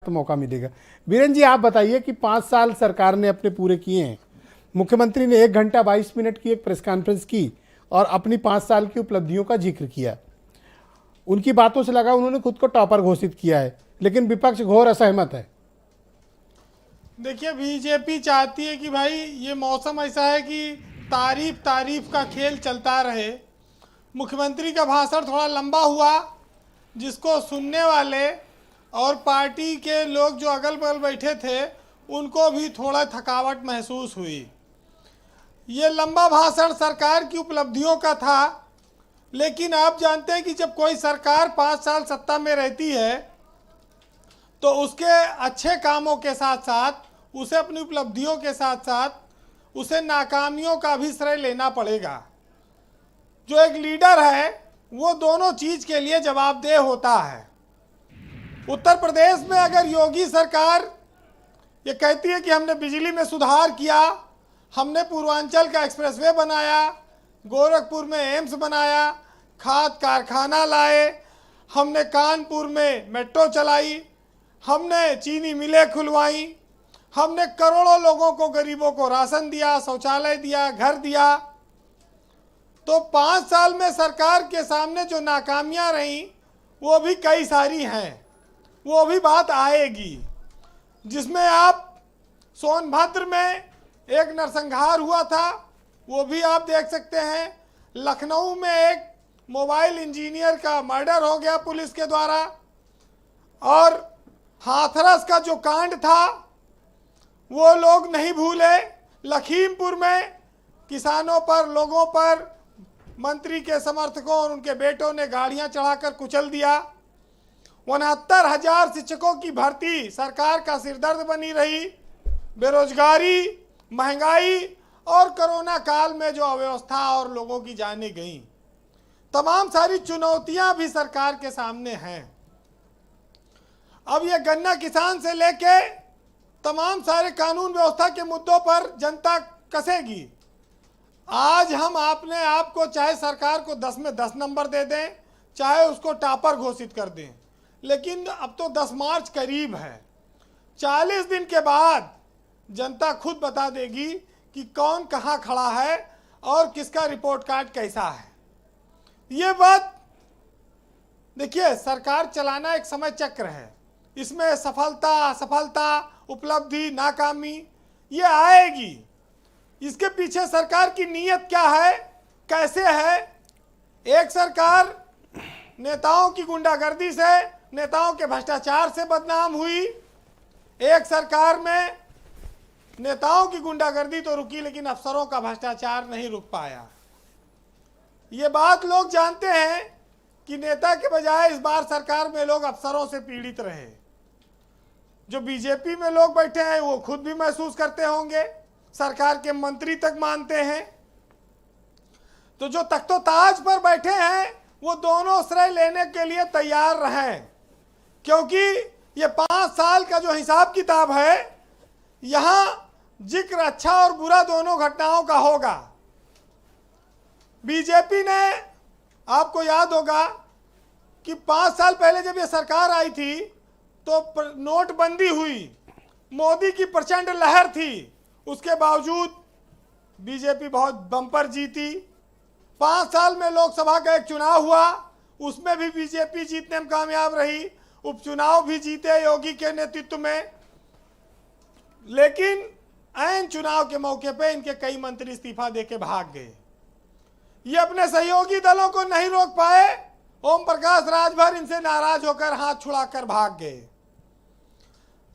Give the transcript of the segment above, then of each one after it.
तो मौका मिलेगा। वीरेंद्र जी, आप बताइए कि 5 साल सरकार ने अपने पूरे किए हैं। मुख्यमंत्री ने 1 घंटा 22 मिनट की एक प्रेस कॉन्फ्रेंस की और अपनी 5 साल की उपलब्धियों का जिक्र किया। उनकी बातों से लगा उन्होंने खुद को टॉपर घोषित किया है, लेकिन विपक्ष घोर असहमत है। देखिए, बीजेपी चाहती है कि भाई ये मौसम ऐसा है कि तारीफ का खेल चलता रहे। मुख्यमंत्री का भाषण थोड़ा लंबा हुआ, जिसको सुनने वाले और पार्टी के लोग जो अगल बगल बैठे थे उनको भी थोड़ा थकावट महसूस हुई। ये लंबा भाषण सरकार की उपलब्धियों का था, लेकिन आप जानते हैं कि जब कोई सरकार 5 साल सत्ता में रहती है तो उसके अच्छे कामों के साथ साथ उसे अपनी उपलब्धियों के साथ साथ उसे नाकामियों का भी श्रेय लेना पड़ेगा। जो एक लीडर है वो दोनों चीज के लिए जवाबदेह होता है। उत्तर प्रदेश में अगर योगी सरकार ये कहती है कि हमने बिजली में सुधार किया, हमने पूर्वांचल का एक्सप्रेसवे बनाया, गोरखपुर में एम्स बनाया, खाद कारखाना लाए, हमने कानपुर में मेट्रो चलाई, हमने चीनी मिलें खुलवाई, हमने करोड़ों लोगों को, गरीबों को राशन दिया, शौचालय दिया, घर दिया, तो 5 साल में सरकार के सामने जो नाकामियां रहीं वो भी कई सारी हैं। वो भी बात आएगी, जिसमें आप सोनभद्र में एक नरसंहार हुआ था वो भी आप देख सकते हैं। लखनऊ में एक मोबाइल इंजीनियर का मर्डर हो गया पुलिस के द्वारा, और हाथरस का जो कांड था वो लोग नहीं भूले। लखीमपुर में किसानों पर, लोगों पर मंत्री के समर्थकों और उनके बेटों ने गाड़ियां चढ़ाकर कुचल दिया। 69,000 शिक्षकों की भर्ती सरकार का सिरदर्द बनी रही। बेरोजगारी, महंगाई और कोरोना काल में जो अव्यवस्था और लोगों की जानें गईं, तमाम सारी चुनौतियां भी सरकार के सामने हैं। अब ये गन्ना किसान से लेके तमाम सारे कानून व्यवस्था के मुद्दों पर जनता कसेगी। आज हम अपने आप को, चाहे सरकार को 10 में 10 नंबर दे दें, चाहे उसको टॉपर घोषित कर दें, लेकिन अब तो 10 मार्च करीब है। 40 दिन के बाद जनता खुद बता देगी कि कौन कहाँ खड़ा है और किसका रिपोर्ट कार्ड कैसा है। ये बात देखिए, सरकार चलाना एक समय चक्र है, इसमें सफलता असफलता, उपलब्धि नाकामी ये आएगी। इसके पीछे सरकार की नीयत क्या है, कैसे है। एक सरकार नेताओं की गुंडागर्दी से, नेताओं के भ्रष्टाचार से बदनाम हुई। एक सरकार में नेताओं की गुंडागर्दी तो रुकी, लेकिन अफसरों का भ्रष्टाचार नहीं रुक पाया। ये बात लोग जानते हैं कि नेता के बजाय इस बार सरकार में लोग अफसरों से पीड़ित रहे। जो बीजेपी में लोग बैठे हैं वो खुद भी महसूस करते होंगे, सरकार के मंत्री तक मानते हैं। तो जो तख्तोताज पर बैठे हैं वो दोनों श्रेय लेने के लिए तैयार रहें, क्योंकि ये 5 साल का जो हिसाब किताब है, यहाँ जिक्र अच्छा और बुरा दोनों घटनाओं का होगा। बीजेपी ने, आपको याद होगा कि 5 साल पहले जब ये सरकार आई थी तो नोटबंदी हुई, मोदी की प्रचंड लहर थी, उसके बावजूद बीजेपी बहुत बम्पर जीती। 5 साल में लोकसभा का एक चुनाव हुआ, उसमें भी बीजेपी जीतने में कामयाब रही, उपचुनाव भी जीते योगी के नेतृत्व में। लेकिन ऐन चुनाव के मौके पे इनके कई मंत्री इस्तीफा देके भाग गए। ये अपने सहयोगी दलों को नहीं रोक पाए, ओम प्रकाश राजभर इनसे नाराज होकर हाथ छुड़ाकर भाग गए।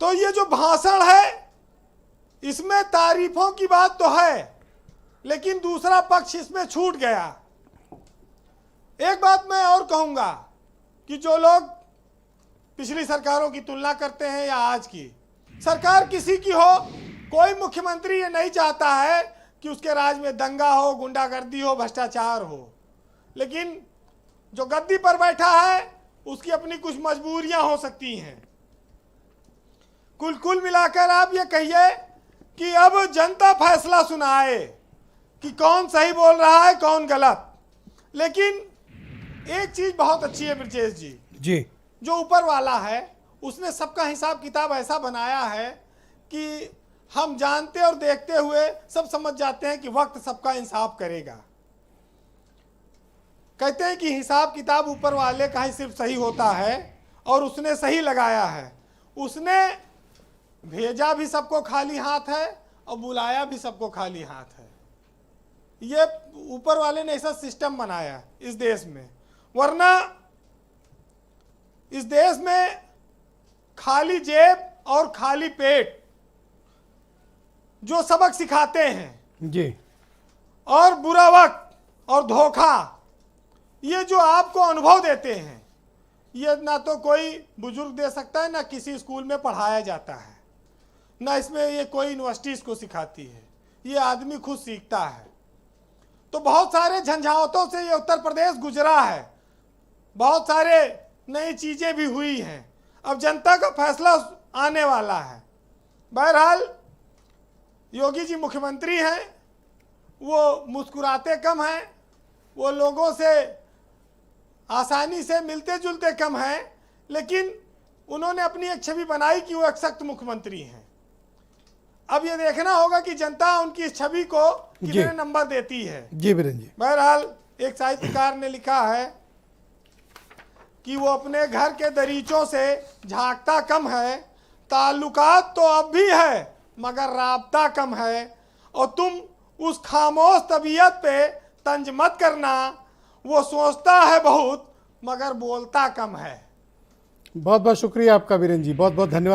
तो ये जो भाषण है इसमें तारीफों की बात तो है, लेकिन दूसरा पक्ष इसमें छूट गया। एक बात मैं और कहूंगा कि जो लोग पिछली सरकारों की तुलना करते हैं या आज की सरकार, किसी की हो, कोई मुख्यमंत्री ये नहीं चाहता है कि उसके राज में दंगा हो, गुंडागर्दी हो, भ्रष्टाचार हो। लेकिन जो गद्दी पर बैठा है उसकी अपनी कुछ मजबूरियां हो सकती हैं। कुल मिलाकर आप ये कहिए कि अब जनता फैसला सुनाए कि कौन सही बोल रहा है, कौन गलत। लेकिन एक चीज बहुत अच्छी है ब्रजेश जी, जी, जो ऊपर वाला है उसने सबका हिसाब किताब ऐसा बनाया है कि हम जानते और देखते हुए सब समझ जाते हैं कि वक्त सबका इंसाफ करेगा। कहते हैं कि हिसाब किताब ऊपर वाले का ही सिर्फ सही होता है और उसने सही लगाया है। उसने भेजा भी सबको खाली हाथ है और बुलाया भी सबको खाली हाथ है। ये ऊपर वाले ने ऐसा सिस्टम बनाया इस देश में, वरना इस देश में खाली जेब और खाली पेट जो सबक सिखाते हैं जी, और बुरा वक्त और धोखा, ये जो आपको अनुभव देते हैं, ये ना तो कोई बुजुर्ग दे सकता है, ना किसी स्कूल में पढ़ाया जाता है, ना इसमें ये कोई यूनिवर्सिटीज को सिखाती है, ये आदमी खुद सीखता है। तो बहुत सारे झंझावतों से ये उत्तर प्रदेश गुजरा है, बहुत सारे नई चीज़ें भी हुई हैं। अब जनता का फैसला आने वाला है। बहरहाल योगी जी मुख्यमंत्री हैं, वो मुस्कुराते कम हैं, वो लोगों से आसानी से मिलते जुलते कम हैं, लेकिन उन्होंने अपनी एक छवि बनाई कि वो एक सख्त मुख्यमंत्री हैं। अब ये देखना होगा कि जनता उनकी इस छवि को कितने नंबर देती है। जी वीरेंद्र जी। बहरहाल एक साहित्यकार ने लिखा है कि वो अपने घर के दरीचों से झांकता कम है, ताल्लुकात तो अब भी है मगर राब्ता कम है, और तुम उस खामोश तबीयत पे तंज मत करना, वो सोचता है बहुत मगर बोलता कम है। बहुत बहुत शुक्रिया आपका वीरेंद्र जी, बहुत बहुत धन्यवाद।